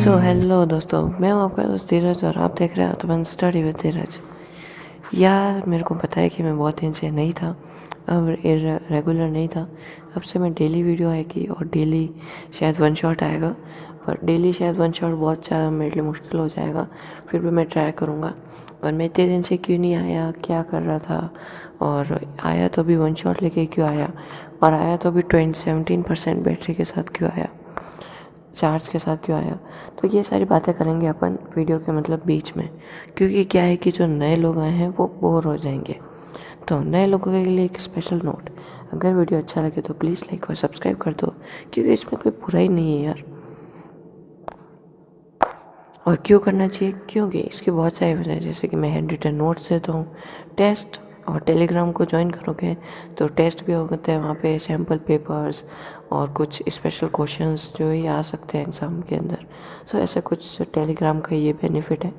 So hello दोस्तों, मैं हूं आपका दोस्त धीरज और आप देख रहे हैं तो स्टडी विद धीरज। यार मेरे को पता है कि मैं बहुत दिन से नहीं था, अब रेगुलर नहीं था। अब से मैं डेली वीडियो आएगी और डेली शायद वन शॉट आएगा, पर डेली शायद वन शॉट बहुत ज़्यादा मेरे लिए मुश्किल हो जाएगा। फिर भी मैं ट्राई करूँगा। और मैं इतने दिन से क्यों नहीं आया, क्या कर रहा था, और आया तो भी वन शॉट लेके क्यों आया, और आया तो भी 17% बैटरी के साथ क्यों आया, चार्ज के साथ क्यों आया। तो ये सारी बातें करेंगे अपन वीडियो के मतलब बीच में, क्योंकि क्या है कि जो नए लोग आए हैं वो बोर हो जाएंगे। तो नए लोगों के लिए एक स्पेशल नोट, अगर वीडियो अच्छा लगे तो प्लीज़ लाइक और सब्सक्राइब कर दो, क्योंकि इसमें कोई बुराई नहीं है यार। और क्यों करना चाहिए, क्योंकि इसकी बहुत सारी वजह है, जैसे कि मैं हैंड रिटन नोट्स देता हूँ, टेस्ट, और टेलीग्राम को ज्वाइन करोगे तो टेस्ट भी होते हैं वहाँ पे, सैम्पल पेपर्स और कुछ स्पेशल क्वेश्चंस जो ही आ सकते हैं एग्ज़ाम के अंदर। सो ऐसा कुछ टेलीग्राम का ये बेनिफिट है।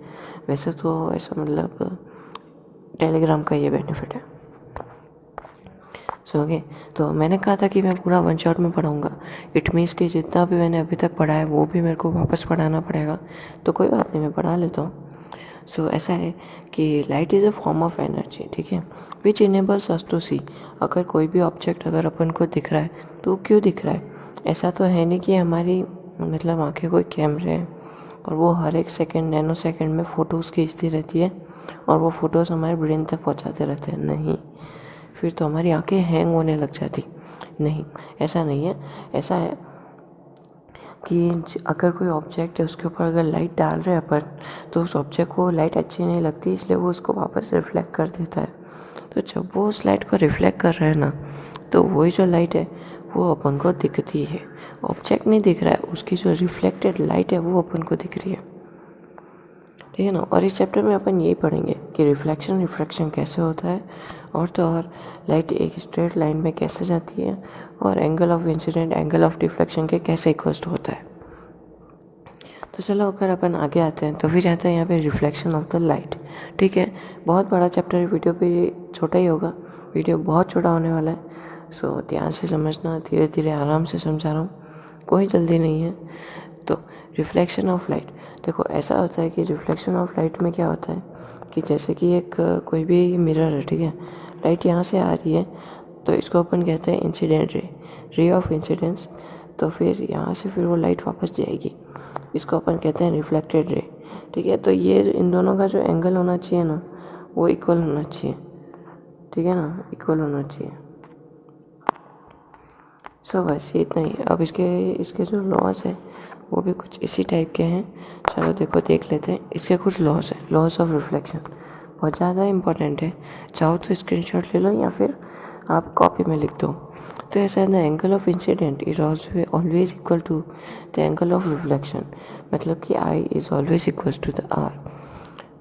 वैसे तो ऐसा मतलब टेलीग्राम का ये बेनिफिट है। सो ओके, तो मैंने कहा था कि मैं पूरा वन शॉट में पढ़ाऊँगा। इट मीन्स कि जितना भी मैंने अभी तक पढ़ा है वो भी मेरे को वापस पढ़ाना पड़ेगा। तो कोई बात नहीं, मैं पढ़ा लेता हूँ। सो ऐसा है कि light is a form of energy, ठीक है, विच इनेबल्स अस टू सी। अगर कोई भी ऑब्जेक्ट अगर अपन को दिख रहा है तो वो क्यों दिख रहा है। ऐसा तो है नहीं कि हमारी मतलब आंखें कोई कैमरे हैं और वो हर एक सेकंड, नैनो सेकंड में फ़ोटोज़ खींचती रहती है और वो फ़ोटोज़ हमारे ब्रेन तक पहुंचाते रहते हैं। नहीं, फिर तो हमारी आंखें हैंग होने लग जाती। नहीं, ऐसा नहीं है। ऐसा है कि अगर कोई ऑब्जेक्ट है उसके ऊपर अगर लाइट डाल रहे हैं अपन, तो उस ऑब्जेक्ट को लाइट अच्छी नहीं लगती, इसलिए वो उसको वापस रिफ्लेक्ट कर देता है। तो जब वो उस लाइट को रिफ्लेक्ट कर रहा है ना, तो वही जो लाइट है वो अपन को दिखती है। ऑब्जेक्ट नहीं दिख रहा है, उसकी जो रिफ्लेक्टेड लाइट है वो अपन को दिख रही है, ठीक है ना। और इस चैप्टर में अपन यही पढ़ेंगे कि रिफ्रैक्शन कैसे होता है, और तो और लाइट एक स्ट्रेट लाइन में कैसे जाती है, और angle of incident angle of deflection के कैसे इक्वल्स होता है। तो चलो अगर अपन आगे आते हैं तो फिर आता है यहाँ पे रिफ्लेक्शन ऑफ द लाइट, ठीक है। बहुत बड़ा चैप्टर है, वीडियो पे छोटा ही होगा, वीडियो बहुत छोटा होने वाला है। सो ध्यान से समझना, धीरे धीरे आराम से समझा रहा हूँ, कोई जल्दी नहीं है। तो रिफ्लेक्शन ऑफ लाइट, देखो ऐसा होता है कि रिफ्लेक्शन ऑफ लाइट में क्या होता है कि जैसे कि एक कोई भी मिरर है, ठीक है, लाइट यहाँ से आ रही है तो इसको अपन कहते हैं इंसिडेंट रे ऑफ इंसिडेंस। तो फिर यहाँ से फिर वो लाइट वापस जाएगी, इसको अपन कहते हैं रिफ्लेक्टेड रे, ठीक है। तो ये इन दोनों का जो एंगल होना चाहिए ना, वो इक्वल होना चाहिए, ठीक है ना, इक्वल होना चाहिए। सो बस इतना ही। अब इसके इसके जो लॉस है वो भी कुछ इसी टाइप के हैं। चलो देखो, देख लेते हैं। इसके कुछ लॉस है, लॉस ऑफ रिफ्लेक्शन, बहुत ज़्यादा इंपॉर्टेंट है। चाहो तो स्क्रीनशॉट ले लो या फिर आप कॉपी में लिख दो। तो ऐसा है, the angle of incident is always equal to the angle of reflection, मतलब कि I is always equal to the R.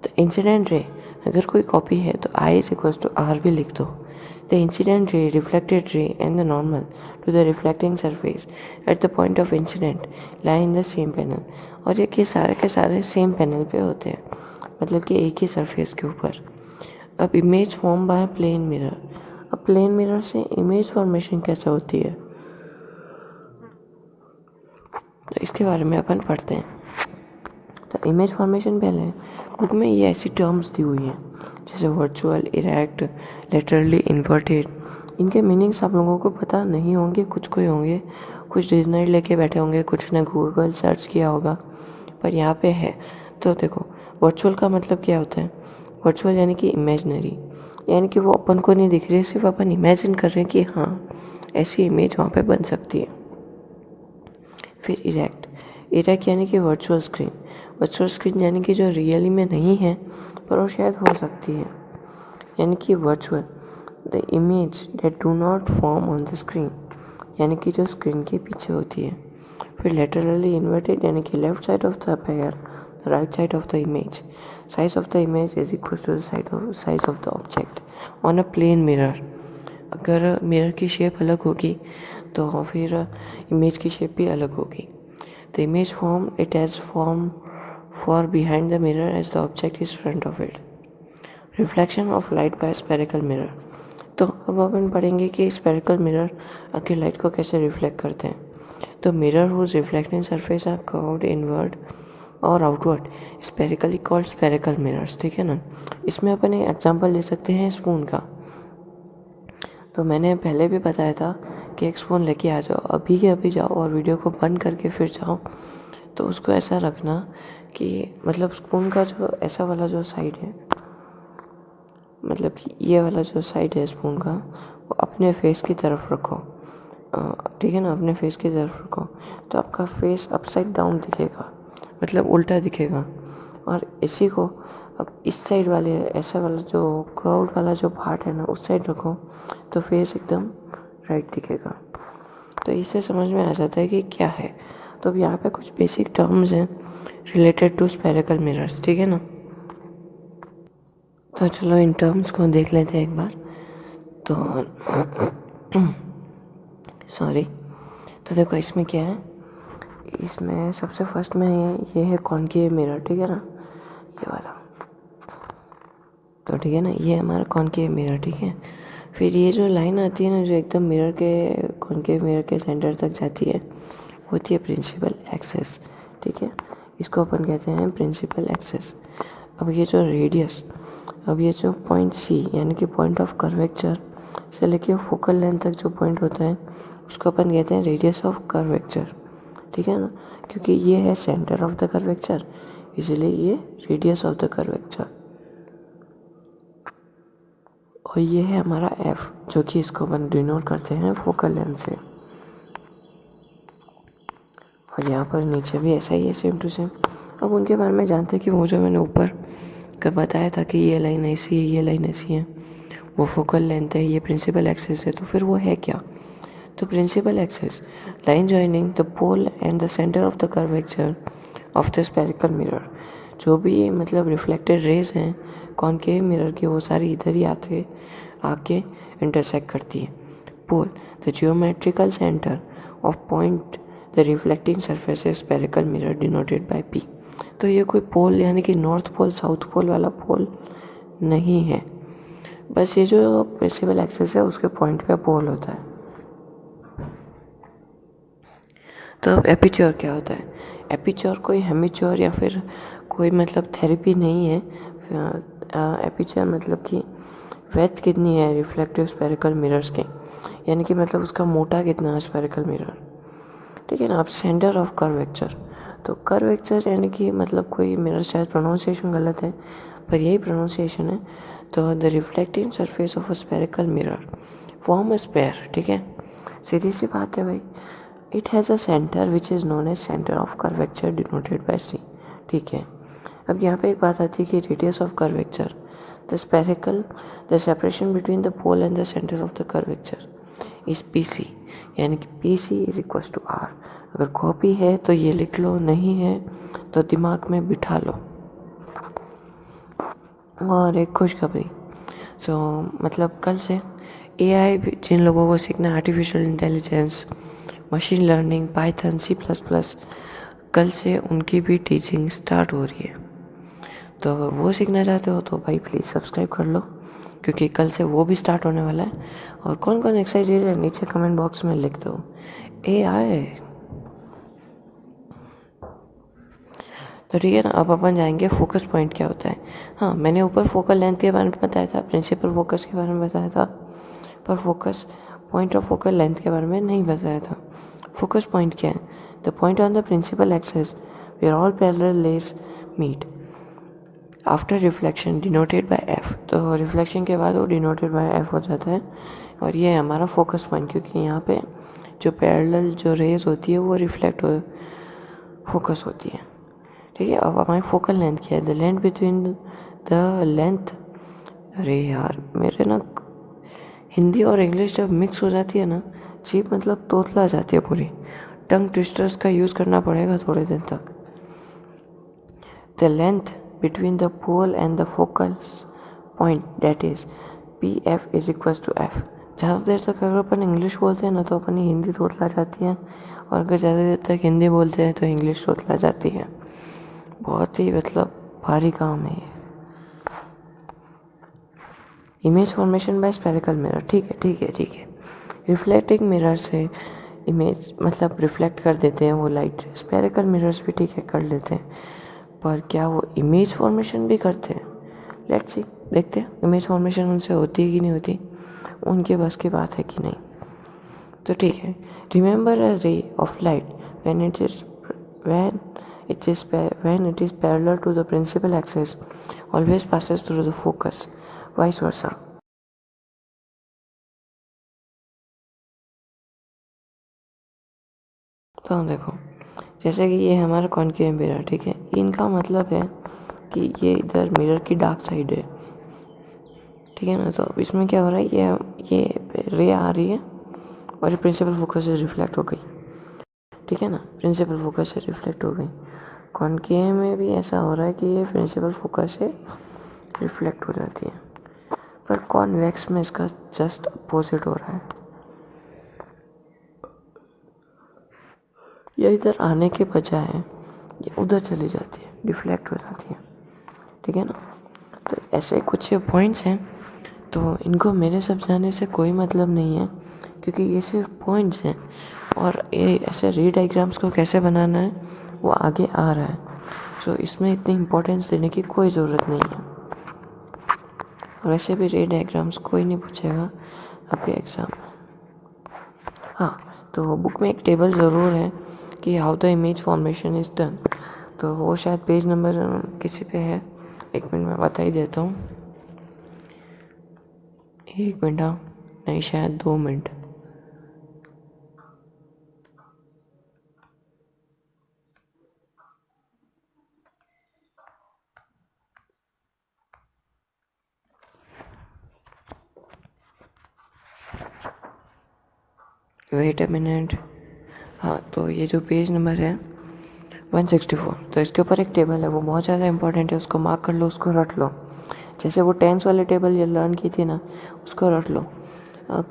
The incident ray, अगर कोई कॉपी है तो I is equal to R भी लिख दो। The incident ray, reflected ray and the normal to the reflecting surface at the point of incident lie in the same panel। और ये कि सारे के सारे सेम पैनल पे होते हैं, मतलब कि एक ही सरफेस के ऊपर। अब image form by plane mirror, अब प्लेन मिरर से इमेज फॉर्मेशन कैसे होती है, तो इसके बारे में अपन पढ़ते हैं। तो इमेज फॉर्मेशन पहले बुक में ये ऐसी टर्म्स दी हुई हैं जैसे वर्चुअल, इरेक्ट, लेटरली इन्वर्टेड। इनके मीनिंग्स आप लोगों को पता नहीं होंगे, कुछ कोई होंगे, कुछ डिक्शनरी लेके बैठे होंगे, कुछ ने गूगल सर्च किया होगा, पर यहाँ पे है। तो देखो, वर्चुअल का मतलब क्या होता है, वर्चुअल यानी कि इमेजनरी, यानी कि वो अपन को नहीं दिख रही है, सिर्फ अपन इमेजिन कर रहे हैं कि हाँ ऐसी इमेज वहाँ पे बन सकती है। फिर इरेक्ट यानी कि वर्चुअल स्क्रीन यानी कि जो रियली में नहीं है पर वो शायद हो सकती है, यानी कि virtual. The image that do not form on the screen, यानी कि जो स्क्रीन के पीछे होती है। फिर लेटरली इन्वर्टेड यानी कि left side of the pair, right side of the image. Size of the image is equal to the size of the object on a plane mirror. अगर मिरर की शेप अलग होगी तो फिर इमेज की shape भी अलग होगी। The image form it has form for behind the mirror as the object is front of it. Reflection of light by spherical mirror, तो अब अपन पढ़ेंगे कि स्पेरिकल मिरर आखिर लाइट को कैसे रिफ्लेक्ट करते हैं। तो mirror whose reflecting surface are curved inward और outward spherically called spherical mirrors, ठीक है ना। इसमें अपन एक एग्जांपल ले सकते हैं स्पून का। तो मैंने पहले भी बताया था कि एक स्पून लेके आ जाओ, अभी के अभी जाओ और वीडियो को बंद करके फिर जाओ। तो उसको ऐसा रखना कि मतलब स्पून का जो ऐसा वाला जो साइड है, मतलब कि ये वाला जो साइड है स्पून का, वो अपने फेस की तरफ रखो, ठीक है ना, अपने फेस की तरफ रखो। तो आपका फेस अपसाइड डाउन दिखेगा, मतलब उल्टा दिखेगा। और इसी को अब इस साइड वाले ऐसा वाला जो कर्व्ड वाला जो पार्ट है ना, उस साइड रखो तो फेस एकदम राइट दिखेगा। तो इससे समझ में आ जाता है कि क्या है। तो अब यहाँ पे कुछ बेसिक टर्म्स हैं रिलेटेड टू स्फेरिकल मिरर्स, ठीक है ना। तो चलो इन टर्म्स को देख लेते हैं एक बार। तो सॉरी, तो देखो इसमें क्या है, इसमें सबसे फर्स्ट में ये है कॉनकेव मिरर, ठीक है ना, ये वाला। तो ठीक है ना, ये हमारा कॉनकेव मिरर, ठीक है। फिर ये जो लाइन आती है ना, जो एकदम मिरर के कॉनकेव मिरर के सेंटर तक जाती है, होती है प्रिंसिपल एक्सेस, ठीक है। इसको अपन कहते हैं प्रिंसिपल एक्सेस। अब ये जो रेडियस, अब ये जो पॉइंट सी यानी कि पॉइंट ऑफ कर्वेचर से लेके फोकल लेंथ तक जो पॉइंट होता है, उसको अपन कहते हैं रेडियस ऑफ कर्वेचर, ठीक है ना। क्योंकि ये है सेंटर ऑफ द कर्वेचर, इसलिए ये रेडियस ऑफ द कर्वेचर। और ये है हमारा एफ, जो कि इसको अपन डिनोट करते हैं फोकल लेंथ से। और यहाँ पर नीचे भी ऐसा ही है, सेम टू सेम। अब उनके बारे में जानते हैं कि वो जो मैंने ऊपर का बताया था कि ये लाइन ऐसी है, ये लाइन ऐसी है, वो फोकल लेंथ है, ये प्रिंसिपल एक्सेस है। तो फिर वो है क्या? तो principal axis, line joining the pole and the centre of the curvature of the spherical mirror. जो भी मतलब रिफ्लेक्टेड रेज हैं कॉनकेव मिरर की, वो सारी इधर ही आके इंटरसेक्ट करती है। Pole, the geometrical centre of point the reflecting surface spherical mirror denoted by P. तो ये कोई पोल यानी कि नॉर्थ पोल साउथ पोल वाला पोल नहीं है, बस ये जो प्रिंसिपल एक्सेस है उसके पॉइंट पे पोल होता है। तो अब एपिच्योर क्या होता है? एपिच्योर कोई हेमिच्योर या फिर कोई मतलब थेरेपी नहीं है। एपिच्योर मतलब कि वेथ कितनी है रिफ्लेक्टिव स्फेरिकल मिरर्स के, यानी कि मतलब उसका मोटा कितना है स्फेरिकल मिरर, ठीक है ना। अब सेंटर ऑफ कर्वेचर, तो कर्वेचर यानी कि मतलब कोई मेरा शायद प्रोनाउंसिएशन गलत है पर यही प्रोनाउंसिएशन है। तो the reflecting surface of a spherical mirror form a sphere, ठीक है, सीधी सी बात है भाई। It has a centre which is known as centre of curvature denoted by C, ठीक है। अब यहाँ पे एक बात आती है कि radius of curvature, the spherical, the separation between the pole and the centre of the curvature is P C, यानी कि P C is equal to R. अगर कॉपी है तो ये लिख लो, नहीं है तो दिमाग में बिठा लो। और एक खुशखबरी, मतलब कल से एआई जिन लोगों को सीखना है, artificial intelligence, machine learning, Python, C++, कल से उनकी भी टीचिंग स्टार्ट हो रही है। तो अगर वो सीखना चाहते हो तो भाई प्लीज़ सब्सक्राइब कर लो, क्योंकि कल से वो भी स्टार्ट होने वाला है। और कौन कौन एक्साइटेड है नीचे कमेंट बॉक्स में लिख दो AI। तो ठीक है ना, अब अपन जाएंगे फोकस पॉइंट क्या होता है। हाँ, मैंने ऊपर फोकल लेंथ के बारे में बताया था, प्रिंसिपल फोकस के बारे में बताया था, पर focus point of focal length के बारे में नहीं बताया था। फोकस पॉइंट क्या है? The point on the principal axis where all parallel rays meet after reflection denoted by F. तो रिफ्लेक्शन के बाद वो डिनोटेड बाय एफ हो जाता है। और ये है हमारा फोकस पॉइंट, क्योंकि यहाँ पे जो पैरेलल जो रेज होती है वो रिफ्लेक्ट हो फोकस होती है, ठीक है। अब हमारी फोकल लेंथ क्या है? The length between the length, अरे यार मेरे ना हिंदी और इंग्लिश जब मिक्स हो जाती है ना, जीप मतलब तोतला जाती है पूरी, टंग ट्विस्टर्स का यूज़ करना पड़ेगा थोड़े दिन तक। The length between the pole and the focal point that is PF is equal to F। ज़्यादा देर तक अगर अपन इंग्लिश बोलते हैं ना तो अपनी हिंदी तोतला जाती है, और अगर ज़्यादा देर तक हिंदी बोलते हैं तो इंग्लिश तोतला जाती है। बहुत ही मतलब भारी काम है ये। Image formation bye spherical mirror, ठीक है। रिफ्लेक्टिंग मिरर से इमेज मतलब रिफ्लेक्ट कर देते हैं वो लाइट, स्फेरिकल मिरर्स भी ठीक है कर लेते हैं। पर क्या वो इमेज फॉर्मेशन भी करते हैं? लेट्स सी, देखते हैं इमेज फॉर्मेशन उनसे होती है कि नहीं होती, उनके बस की बात है कि नहीं। तो ठीक है, remember a ray of light when it is when it is parallel to the principal axis always passes through the focus, vice versa. तो देखो, जैसे कि ये हमारा कॉन्केव मिरर, ठीक है, इनका मतलब है कि ये इधर मिरर की डार्क साइड है, ठीक है ना। तो इसमें क्या हो रहा है, ये रे आ रही है और ये प्रिंसिपल फोकस से रिफ्लेक्ट हो गई, ठीक है ना, प्रिंसिपल फोकस से रिफ्लेक्ट हो गई। कॉन्केव में भी ऐसा हो रहा है कि ये प्रिंसिपल फोकस से रिफ्लेक्ट हो जाती है, पर कॉन्वेक्स में इसका जस्ट अपोजिट हो रहा है। ये इधर आने के बजाय ये उधर चली जाती है, डिफ्लेक्ट हो जाती है, ठीक है ना। तो ऐसे कुछ पॉइंट्स हैं, तो इनको मेरे समझाने से कोई मतलब नहीं है, क्योंकि ये सिर्फ पॉइंट्स हैं और ये ऐसे रे डायग्राम्स को कैसे बनाना है वो आगे आ रहा है। सो इसमें इतनी इम्पोर्टेंस देने की कोई ज़रूरत नहीं है, और ऐसे भी रे डायग्राम्स कोई नहीं पूछेगा आपके एग्ज़ाम में। हाँ, तो बुक में एक टेबल ज़रूर है कि how the image formation is done, तो वो शायद पेज नंबर किसी पे है, 1 मिनट में बता ही देता हूँ। 1 मिनट, हाँ नहीं शायद 2 मिनट। Wait a minute. हाँ, तो ये जो पेज नंबर है 164, तो इसके ऊपर एक टेबल है, वो बहुत ज़्यादा इंपॉर्टेंट है, उसको मार्क कर लो, उसको रट लो। जैसे वो टेंस वाले टेबल ये लर्न की थी ना, उसको रट लो।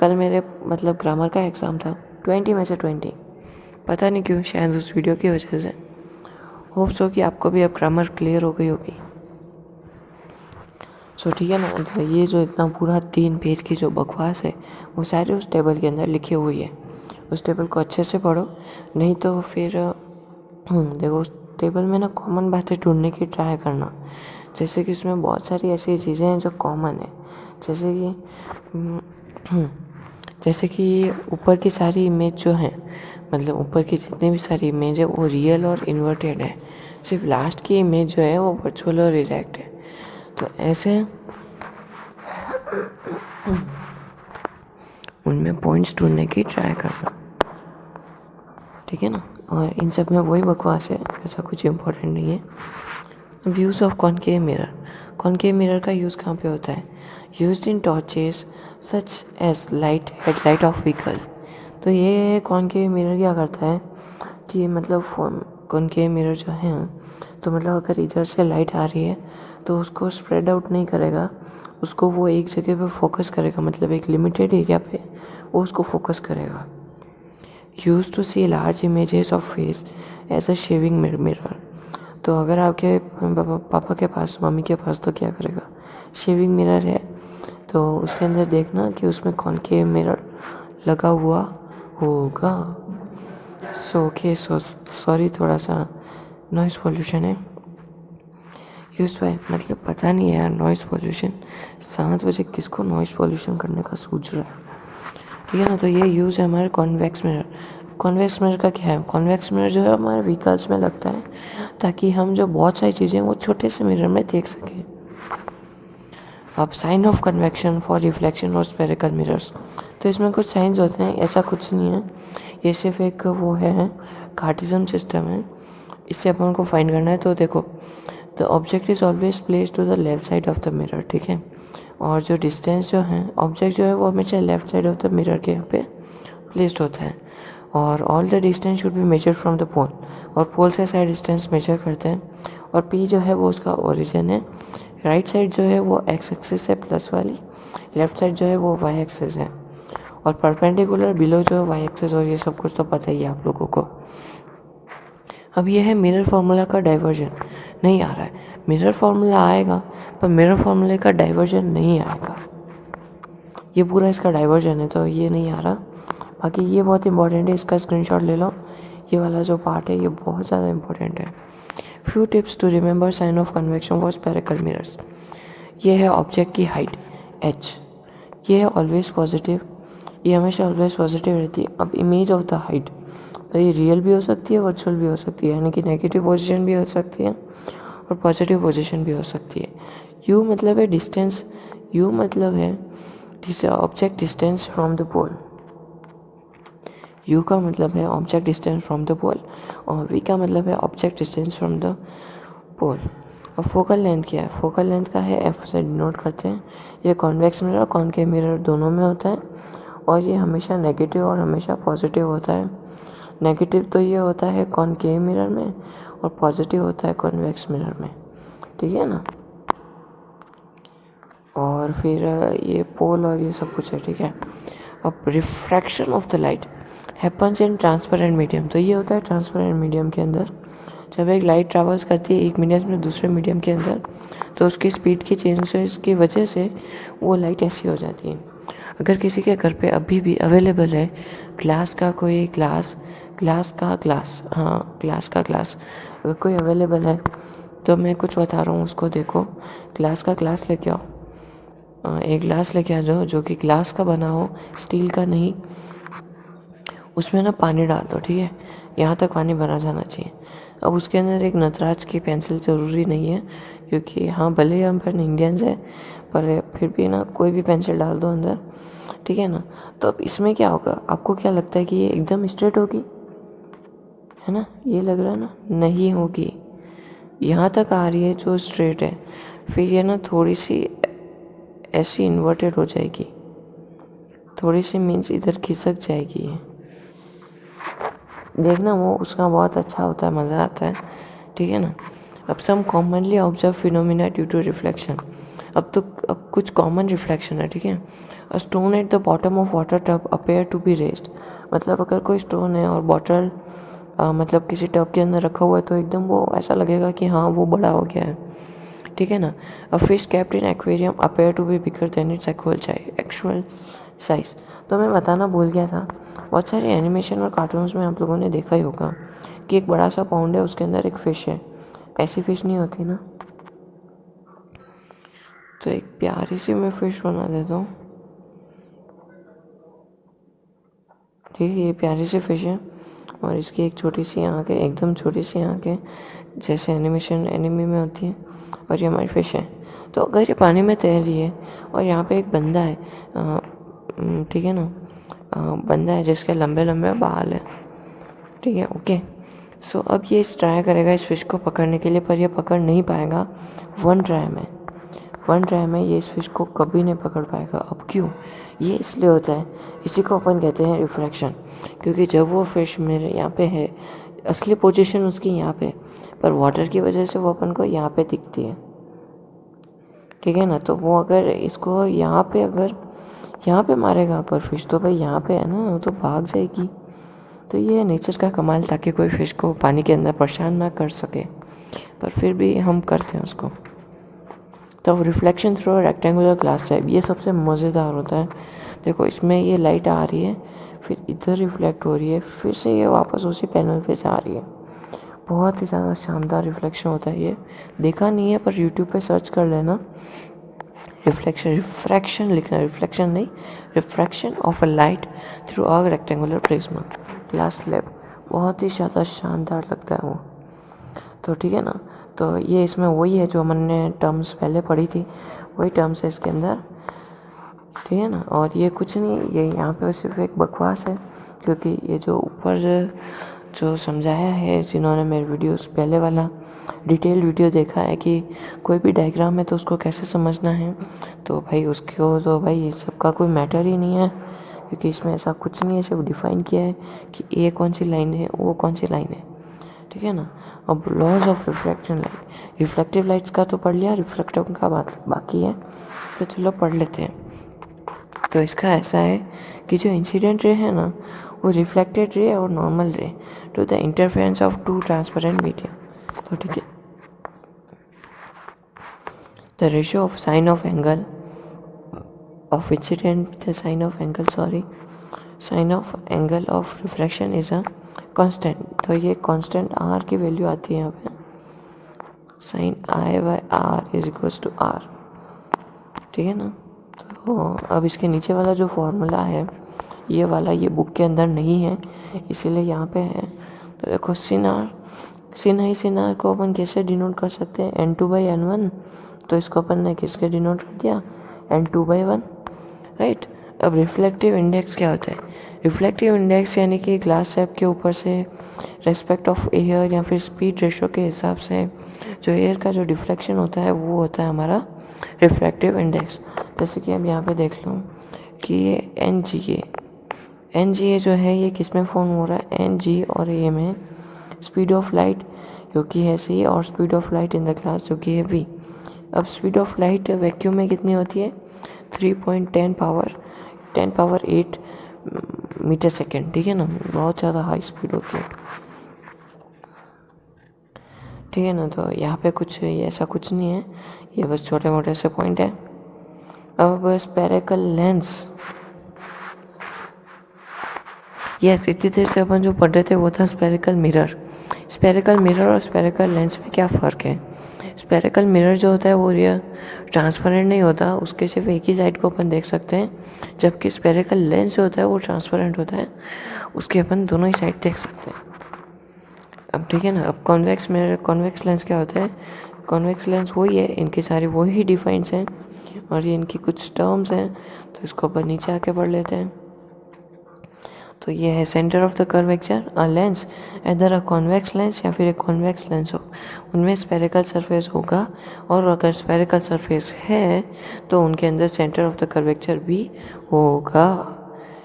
कल मेरे मतलब ग्रामर का एग्ज़ाम था, 20 में से 20, पता नहीं क्यों, शायद उस वीडियो की वजह से। होप सो कि आपको भी अब ग्रामर क्लियर हो गई होगी। सो ठीक है ना, तो ये जो इतना पूरा 3 पेज की जो बकवास है वो सारे उस टेबल के अंदर लिखी हुई है। उस टेबल को अच्छे से पढ़ो, नहीं तो फिर देखो उस टेबल में ना कॉमन बातें ढूंढने की ट्राई करना। जैसे कि उसमें बहुत सारी ऐसी चीज़ें हैं जो कॉमन है, जैसे कि ऊपर की सारी इमेज जो है, मतलब ऊपर की जितनी भी सारी इमेज है वो रियल और इन्वर्टेड है, सिर्फ लास्ट की इमेज जो है वो वर्चुअल और इरेक्ट है। तो ऐसे उनमें पॉइंट्स ढूंढने की ट्राई करना, ठीक है ना। और इन सब में वही बकवास है, ऐसा कुछ इम्पोर्टेंट नहीं है। अब use of concave mirror, concave mirror का यूज़ कहाँ पे होता है? Used in torches such as light headlight of vehicle. तो ये कॉनकेव मिरर क्या करता है कि मतलब कॉनकेव मिरर जो है, तो मतलब अगर इधर से लाइट आ रही है तो उसको स्प्रेड आउट नहीं करेगा, उसको वो एक जगह पे फोकस करेगा, मतलब एक लिमिटेड एरिया पे वो उसको फोकस करेगा। Use to see large images of face as a shaving mirror. तो अगर आपके पापा के पास, मम्मी के पास, तो क्या करेगा, शेविंग मिरर है तो उसके अंदर देखना कि उसमें कॉनकेव मिरर लगा हुआ होगा। सॉरी, थोड़ा सा नॉइज़ पोल्यूशन है। यूज बाय, मतलब पता नहीं है यार, नॉइज़ पोल्यूशन 7 बजे किसको नॉइज़ पोल्यूशन करने का सूझ रहा है, ठीक है ना। तो ये यूज़ है हमारे कॉन्वेक्स मिरर। कॉन्वेक्स मिरर का क्या है? कॉन्वेक्स मिरर जो है हमारे व्हीकल्स में लगता है ताकि हम जो बहुत सारी चीज़ें वो छोटे से मिरर में देख सकें। अब sign of convection for reflection और स्फेरिकल मिरर्स, तो इसमें कुछ साइंस होते हैं, ऐसा कुछ नहीं है, ये सिर्फ एक वो है कार्टिज्म सिस्टम है, इससे अपन को फाइंड करना है। तो देखो, the object is always place to the left side of the mirror, ठीक है, और जो डिस्टेंस जो है, ऑब्जेक्ट जो है वो हमेशा left side of the mirror के यहाँ पे प्लेस्ड होता है, और all the distance should be measured from the pole, और पोल से साइड डिस्टेंस मेजर करते हैं, और पी जो है वो उसका ओरिजिन है। राइट साइड जो है वो एक्स एक्सिस है प्लस वाली, लेफ्ट साइड जो है वो वाई एक्सिस है, और परपेंडिकुलर बिलो जो है वाई एक्सिस, और ये सब कुछ तो पता ही है आप लोगों को। अब ये है मिरर फार्मूला का डाइवर्जन नहीं आ रहा है, मिरर फार्मूला आएगा पर मिरर फार्मूले का डाइवर्जन नहीं आएगा, ये पूरा इसका डाइवर्जन है, तो ये नहीं आ रहा। बाकी ये बहुत इंपॉर्टेंट है, इसका स्क्रीनशॉट ले लो, ये वाला जो पार्ट है ये बहुत ज़्यादा इंपॉर्टेंट है। Few tips to remember sign of convection for spherical mirrors. ये है ऑब्जेक्ट की हाइट h, ये है ऑलवेज पॉजिटिव, ये हमेशा ऑलवेज पॉजिटिव रहती है। अब इमेज ऑफ द हाइट, तो ये रियल भी हो सकती है, वर्चुअल भी हो सकती है, यानी कि नेगेटिव पोजीशन भी हो सकती है और पॉजिटिव पोजीशन भी हो सकती है। u मतलब है डिस्टेंस, u मतलब है object distance from the pole, u का मतलब है object distance from the pole और v का मतलब है object distance from the pole. और फोकल लेंथ क्या है? फोकल लेंथ का है f से डिनोट करते हैं। ये कॉन्वेक्स मिरर और कॉनकेव मिरर दोनों में होता है और ये हमेशा नेगेटिव और हमेशा पॉजिटिव होता है। नेगेटिव तो ये होता है कॉनकेव मिरर में और पॉजिटिव होता है कॉन्वेक्स मिरर में, ठीक है ना। और फिर ये पोल और ये सब कुछ है, ठीक है। अब refraction of the light happens in transparent medium, तो ये होता है ट्रांसपेरेंट मीडियम के अंदर। जब एक लाइट ट्रैवल्स करती है एक मीडियम में दूसरे मीडियम के अंदर, तो उसकी स्पीड की चेंजेस की वजह से वो लाइट ऐसी हो जाती है। अगर किसी के घर पे अभी भी अवेलेबल है ग्लास का कोई ग्लास, ग्लास का ग्लास अगर कोई अवेलेबल है तो मैं कुछ बता रहा हूँ उसको, देखो ग्लास का ग्लास लेके आओ, एक ग्लास लेके आ जाओ जो कि ग्लास का बना हो, स्टील का नहीं। उसमें ना पानी डाल दो, ठीक है, यहाँ तक पानी भरा जाना चाहिए। अब उसके अंदर एक नटराज की पेंसिल ज़रूरी नहीं है, क्योंकि हाँ भले ही हम पर इंडियंस है पर फिर भी ना कोई भी पेंसिल डाल दो अंदर, ठीक है ना। तो अब इसमें क्या होगा, आपको क्या लगता है कि ये एकदम स्ट्रेट होगी, है ना, ये लग रहा है ना, नहीं होगी। यहाँ तक आ रही है जो स्ट्रेट है, फिर ये ना थोड़ी सी ऐसी इन्वर्टेड हो जाएगी, थोड़ी सी मीन्स इधर खिसक जाएगी ये, देखना वो उसका बहुत अच्छा होता है, मज़ा आता है, ठीक है ना। अब some commonly observe phenomena due to reflection, अब कुछ कॉमन रिफ्लेक्शन है, ठीक है। A stone at the bottom of water tub appear to be raised, मतलब अगर कोई स्टोन है और बॉटल मतलब किसी टब के अंदर रखा हुआ है तो एकदम वो ऐसा लगेगा कि हाँ वो बड़ा हो गया है, ठीक है ना। A fish kept in aquarium appear to be bigger than its actual size, तो मैं बताना भूल गया था, बहुत सारे एनिमेशन और कार्टून्स में आप लोगों ने देखा ही होगा कि एक बड़ा सा पाउंड है, उसके अंदर एक फ़िश है, ऐसी फ़िश नहीं होती ना। तो एक प्यारी सी मैं फ़िश बना देता हूँ, ठीक है, ये प्यारी सी फ़िश है और इसकी एक छोटी सी आँख है, एकदम छोटी सी आँख है जैसे एनिमी में होती है, और ये हमारी फ़िश है। तो अगर ये पानी में तैर रही है और यहाँ पे एक बंदा है, ठीक है ना, बंदा है जिसके लंबे लंबे बाल है, ठीक है, ओके। सो अब ये ट्राई करेगा इस फिश को पकड़ने के लिए, पर ये पकड़ नहीं पाएगा वन ट्राई में ये इस फिश को कभी नहीं पकड़ पाएगा। अब क्यों? ये इसलिए होता है, इसी को अपन कहते हैं रिफ्रैक्शन, क्योंकि जब वो फिश मेरे यहाँ पे है, असली पोजीशन उसकी यहाँ पे, पर वाटर की वजह से वो अपन को यहाँ पे दिखती है, ठीक है ना। तो वो अगर इसको यहाँ पे मारेगा पर फिश तो भाई यहाँ पे है ना, वो तो भाग जाएगी। तो ये नेचर का कमाल, ताकि कोई फिश को पानी के अंदर परेशान ना कर सके, पर फिर भी हम करते हैं उसको। तो reflection through rectangular glass type, ये सबसे मज़ेदार होता है। देखो इसमें ये लाइट आ रही है, फिर इधर रिफ्लेक्ट हो रही है, फिर से ये वापस उसी पैनल पे जा रही है। बहुत ही ज़्यादा शानदार रिफ्लेक्शन होता है ये, देखा नहीं है पर यूट्यूब पे सर्च कर लेना, रिफ्रैक्शन लिखना, रिफ्लेक्शन नहीं, refraction of a light through a rectangular prism glass slab, बहुत ही ज़्यादा शानदार लगता है वो। तो ठीक है ना, तो ये इसमें वही है जो हमने टर्म्स पहले पढ़ी थी, वही टर्म्स है इसके अंदर, ठीक है ना। और ये कुछ नहीं, ये यहाँ पे सिर्फ एक बकवास है, क्योंकि ये जो ऊपर जो समझाया है, जिन्होंने मेरे वीडियोस पहले वाला डिटेल वीडियो देखा है कि कोई भी डायग्राम है तो उसको कैसे समझना है, तो भाई उसको तो भाई ये सब का कोई मैटर ही नहीं है, क्योंकि इसमें ऐसा कुछ नहीं है, सिर्फ डिफाइन किया है कि ये कौन सी लाइन है, वो कौन सी लाइन है, ठीक है ना। अब laws of reflection light, reflective lights का तो पढ़ लिया, रिफ्लेक्टिव का बाकी है, तो चलो पढ़ लेते हैं। तो इसका ऐसा है कि जो इंसिडेंट रे है ना, वो रिफ्लेक्टेड रे और normal ray to the interference of two transparent medium, तो ठीक है। The ratio of sine of angle of incident, the sine of angle of refraction is a constant, तो ये कांस्टेंट आर की वैल्यू आती है यहाँ पे, sine I by R is equals to R, ठीक है ना। तो अब इसके नीचे वाला जो फॉर्मूला है ये वाला, ये बुक के अंदर नहीं है, इसीलिए यहाँ पे है। तो देखो सिन आर को अपन कैसे डिनोट कर सकते हैं, n2/n1, तो इसको अपन ने किसके डिनोट कर दिया, n2/1, राइट। अब रिफ्लेक्टिव इंडेक्स क्या होता है, रिफ्लेक्टिव इंडेक्स यानी कि ग्लास स्लैब के ऊपर से रेस्पेक्ट ऑफ एयर या फिर स्पीड रेशो के हिसाब से जो एयर का जो डिफ्लेक्शन होता है वो होता है हमारा रिफ्लेक्टिव इंडेक्स। जैसे कि अब यहाँ पे देख लो कि ये एन जी ए जो है ये किस में फॉर्म हो रहा है, एन जी और ए में स्पीड ऑफ लाइट जो कि है सी, और speed of light in the glass जो कि है वी। अब स्पीड ऑफ लाइट वैक्यूम में कितनी होती है, 3.10 पावर 8 मीटर सेकेंड, ठीक है ना, बहुत ज़्यादा हाई स्पीड होती है, ठीक है ना। तो यहाँ पे कुछ ये ऐसा कुछ नहीं है, ये बस छोटे मोटे से पॉइंट है। अब स्फेरिकल लेंस, यस, इतनी देर से अपन जो पढ़ रहे थे वो था स्फेरिकल मिरर। स्फेरिकल मिरर और स्फेरिकल लेंस में क्या फ़र्क है, स्फेरिकल मिरर जो होता है वो रियल ट्रांसपेरेंट नहीं होता, उसके सिर्फ एक ही साइड को अपन देख सकते हैं, जबकि स्फेरिकल लेंस जो होता है वो ट्रांसपेरेंट होता है, उसके अपन दोनों ही साइड देख सकते हैं। अब ठीक है ना। अब कॉन्वेक्स मिरर, कॉन्वेक्स लेंस क्या होता है, कॉन्वेक्स लेंस वही है, इनके सारी वही डिफाइंस हैं और ये इनकी कुछ टर्म्स हैं, तो इसको अपन नीचे आके पढ़ लेते हैं। तो ये है centre of the curvature, a lens इधर अ कॉन्वेक्स लेंस या फिर एक कॉन्वेक्स लेंस हो, उनमें स्फेरिकल सरफेस होगा, और अगर स्फेरिकल सरफेस है तो उनके अंदर सेंटर ऑफ द कर्वेचर भी होगा,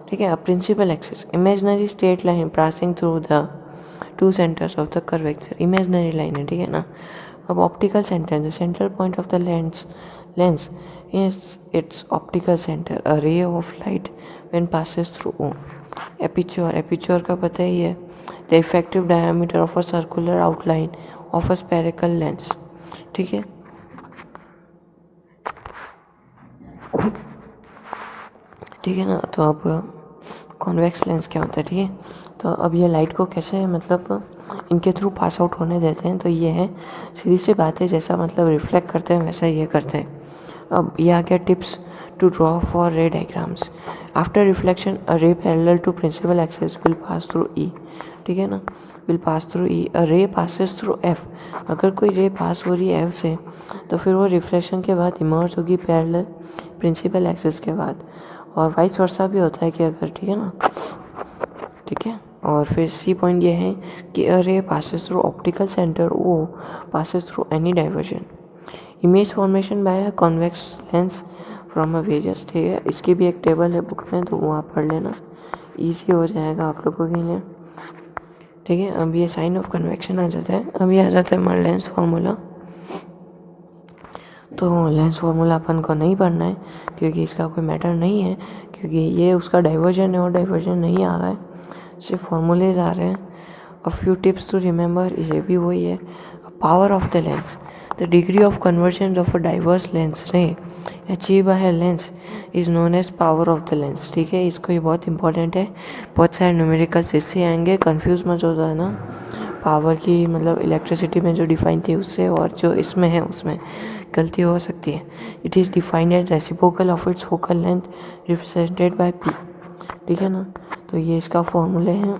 ठीक है। अब principal axis, imaginary straight line passing through the two centres of the curvature, imaginary line है, ठीक है ना। अब optical centre, the central point of the lens is its optical center, a ray of light when passes through एपिच्योर का पता ही है, the effective diameter of a circular outline of a spherical lens, ठीक है। ठीक है ना। तो अब कॉन्वेक्स लेंस क्या होता है, ठीक है। तो अब ये लाइट को कैसे मतलब इनके थ्रू पास आउट होने देते हैं, तो ये है सीधी सी बात है, जैसा मतलब रिफ्लेक्ट करते हैं वैसा ये करते हैं। अब ये आ गया tips to draw for ray diagrams. After reflection a ray parallel to principal axis will pass through E, ठीक है ना, will pass through E. A ray passes through F, अगर कोई रे पास हो रही है एफ से तो फिर वो रिफ्लेक्शन के बाद इमर्ज होगी पैरेलल प्रिंसिपल एक्सिस के बाद, और वाइस वर्सा भी होता है कि अगर, ठीक है ना, ठीक है। और फिर सी पॉइंट ये है कि a ray passes through optical centre, वो passes through any diversion. Image formation by a convex lens from a various, ठीक है, इसकी भी एक टेबल है बुक में, तो वो आप पढ़ लेना, ईजी हो जाएगा आप लोगों के लिए, ठीक है। अब ये साइन ऑफ कन्वेक्शन आ जाता है, अब ये आ जाता है हमारा लेंस फार्मूला। तो लेंस फार्मूला अपन को नहीं पढ़ना है क्योंकि इसका कोई मैटर नहीं है, क्योंकि ये उसका डाइवर्जन है और डाइवर्जन नहीं आ रहा है, सिर्फ फार्मूलेज आ रहे हैं। A few tips to remember, ये भी वही है, power of the lens, the degree of conversion of a diverse lens ray achieve by a lens is known as power of the lens, ठीक है। इसको ये बहुत इंपॉर्टेंट है, बहुत सारे न्यूमेरिकल्स इससे आएंगे, कंफ्यूज मत होता है ना, पावर की मतलब इलेक्ट्रिसिटी में जो डिफाइन थी उससे और जो इसमें है उसमें गलती हो सकती है। It is defined as reciprocal of its focal length represented by P, ठीक है ना। तो ये इसका फॉर्मूले हैं,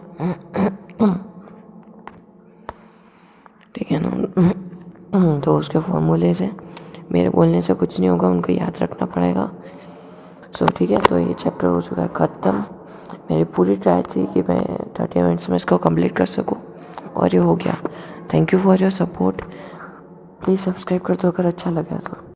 ठीक है ना। तो उसके फॉर्मूले से मेरे बोलने से कुछ नहीं होगा, उनको याद रखना पड़ेगा। सो ठीक है, तो ये चैप्टर हो चुका है ख़त्म। मेरी पूरी ट्राई थी कि मैं 30 मिनट्स में इसको कंप्लीट कर सकूं, और ये हो गया। Thank you for your support, please subscribe कर दो अगर अच्छा लगा तो।